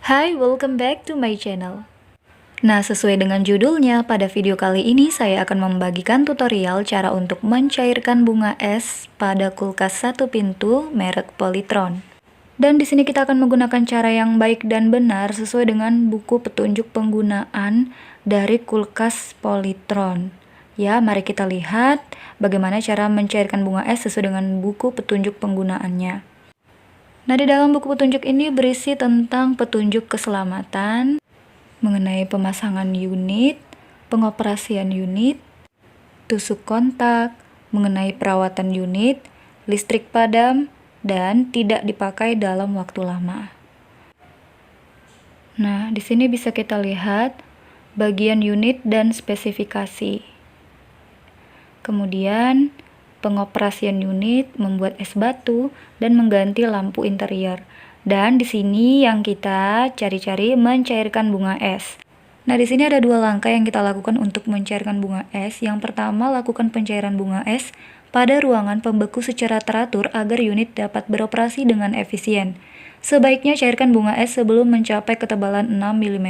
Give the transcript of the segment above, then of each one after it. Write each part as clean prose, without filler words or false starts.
Hai, welcome back to my channel. Nah, sesuai dengan judulnya, pada video kali ini saya akan membagikan tutorial cara untuk mencairkan bunga es pada kulkas satu pintu merek Polytron. Dan di sini kita akan menggunakan cara yang baik dan benar sesuai dengan buku petunjuk penggunaan dari kulkas Polytron. Ya, mari kita lihat bagaimana cara mencairkan bunga es sesuai dengan buku petunjuk penggunaannya. Nah, di dalam buku petunjuk ini berisi tentang petunjuk keselamatan, mengenai pemasangan unit, pengoperasian unit, tusuk kontak, mengenai perawatan unit, listrik padam, dan tidak dipakai dalam waktu lama. Nah, di sini bisa kita lihat bagian unit dan spesifikasi. Kemudian, pengoperasian unit, membuat es batu, dan mengganti lampu interior. Dan di sini yang kita cari-cari mencairkan bunga es. Nah, di sini ada dua langkah yang kita lakukan untuk mencairkan bunga es. Yang pertama, lakukan pencairan bunga es pada ruangan pembeku secara teratur agar unit dapat beroperasi dengan efisien. Sebaiknya cairkan bunga es sebelum mencapai ketebalan 6 mm.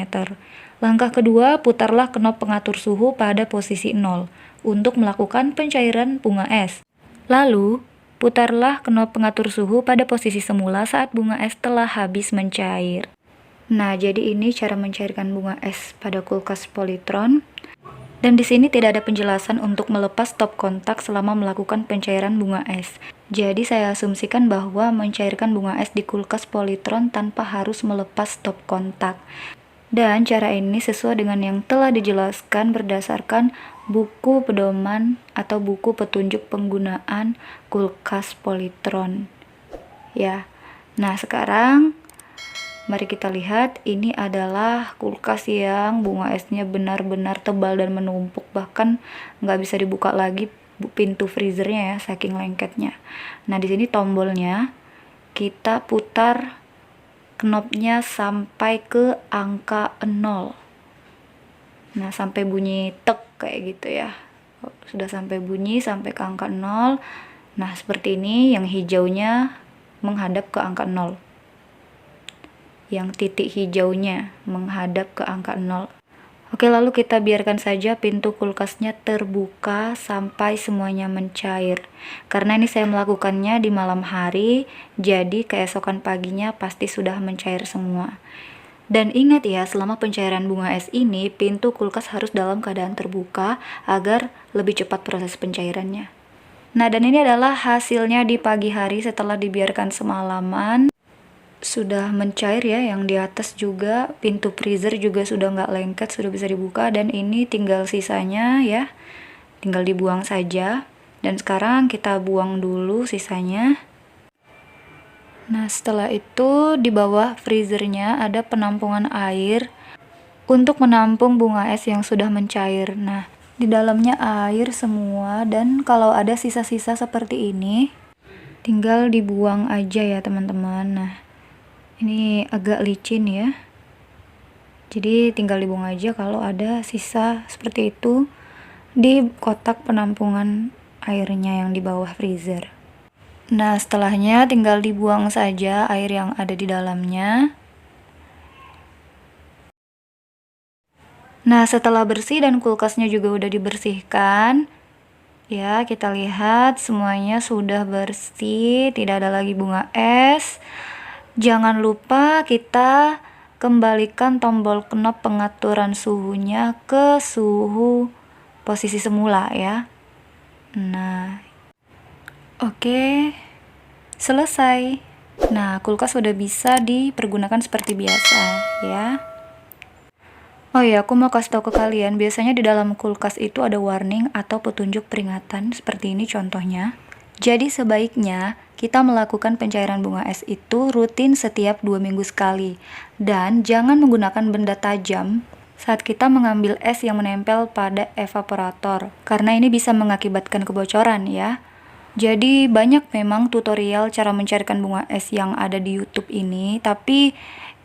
Langkah kedua, putarlah knob pengatur suhu pada posisi 0 untuk melakukan pencairan bunga es. Lalu, putarlah knob pengatur suhu pada posisi semula saat bunga es telah habis mencair. Nah, jadi ini cara mencairkan bunga es pada kulkas Polytron. Dan di sini tidak ada penjelasan untuk melepas stop kontak selama melakukan pencairan bunga es. Jadi saya asumsikan bahwa mencairkan bunga es di kulkas Polytron tanpa harus melepas stop kontak. Dan cara ini sesuai dengan yang telah dijelaskan berdasarkan buku pedoman atau buku petunjuk penggunaan kulkas Polytron. Ya. Nah, sekarang mari kita lihat, ini adalah kulkas yang bunga esnya benar-benar tebal dan menumpuk, bahkan nggak bisa dibuka lagi pintu freezernya ya, saking lengketnya. Nah, di sini tombolnya kita putar knobnya sampai ke angka 0. Nah, sampai bunyi tek kayak gitu ya. Sudah sampai bunyi sampai ke angka 0. Nah, seperti ini, yang hijaunya menghadap ke angka 0. Yang titik hijaunya menghadap ke angka 0. Oke, lalu kita biarkan saja pintu kulkasnya terbuka sampai semuanya mencair. Karena ini saya melakukannya di malam hari, jadi keesokan paginya pasti sudah mencair semua. Dan ingat ya, selama pencairan bunga es ini, pintu kulkas harus dalam keadaan terbuka agar lebih cepat proses pencairannya. Nah, dan ini adalah hasilnya di pagi hari setelah dibiarkan semalaman. Sudah mencair ya, yang di atas juga, pintu freezer juga sudah nggak lengket, sudah bisa dibuka, dan ini tinggal sisanya ya, tinggal dibuang saja. Dan sekarang kita buang dulu sisanya. Nah, setelah itu di bawah freezernya ada penampungan air untuk menampung bunga es yang sudah mencair. Nah, di dalamnya air semua, dan kalau ada sisa-sisa seperti ini tinggal dibuang aja ya teman-teman. Nah, ini agak licin ya, jadi tinggal dibuang aja kalau ada sisa seperti itu di kotak penampungan airnya yang di bawah freezer. Nah, setelahnya tinggal dibuang saja air yang ada di dalamnya. Nah, setelah bersih dan kulkasnya juga udah dibersihkan, ya, kita lihat semuanya sudah bersih, tidak ada lagi bunga es. Jangan lupa kita kembalikan tombol knob pengaturan suhunya ke suhu posisi semula ya. Nah, oke, selesai. Nah, kulkas sudah bisa dipergunakan seperti biasa ya. Oh ya, aku mau kasih tahu ke kalian, biasanya di dalam kulkas itu ada warning atau petunjuk peringatan seperti ini contohnya. Jadi sebaiknya kita melakukan pencairan bunga es itu rutin setiap 2 minggu sekali. Dan jangan menggunakan benda tajam saat kita mengambil es yang menempel pada evaporator, karena ini bisa mengakibatkan kebocoran ya. Jadi banyak memang tutorial cara mencairkan bunga es yang ada di YouTube ini, tapi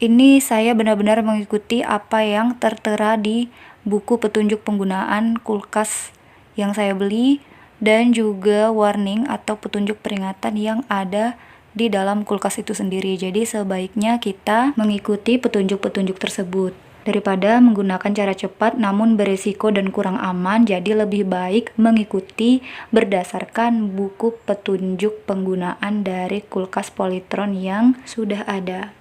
ini saya benar-benar mengikuti apa yang tertera di buku petunjuk penggunaan kulkas yang saya beli, dan juga warning atau petunjuk peringatan yang ada di dalam kulkas itu sendiri. Jadi sebaiknya kita mengikuti petunjuk-petunjuk tersebut daripada menggunakan cara cepat namun beresiko dan kurang aman. Jadi lebih baik mengikuti berdasarkan buku petunjuk penggunaan dari kulkas Polytron yang sudah ada.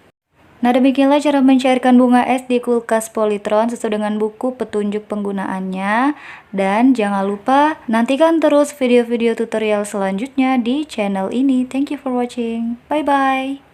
Nah, demikianlah cara mencairkan bunga es di kulkas Polytron sesuai dengan buku petunjuk penggunaannya. Dan jangan lupa nantikan terus video-video tutorial selanjutnya di channel ini. Thank you for watching. Bye-bye.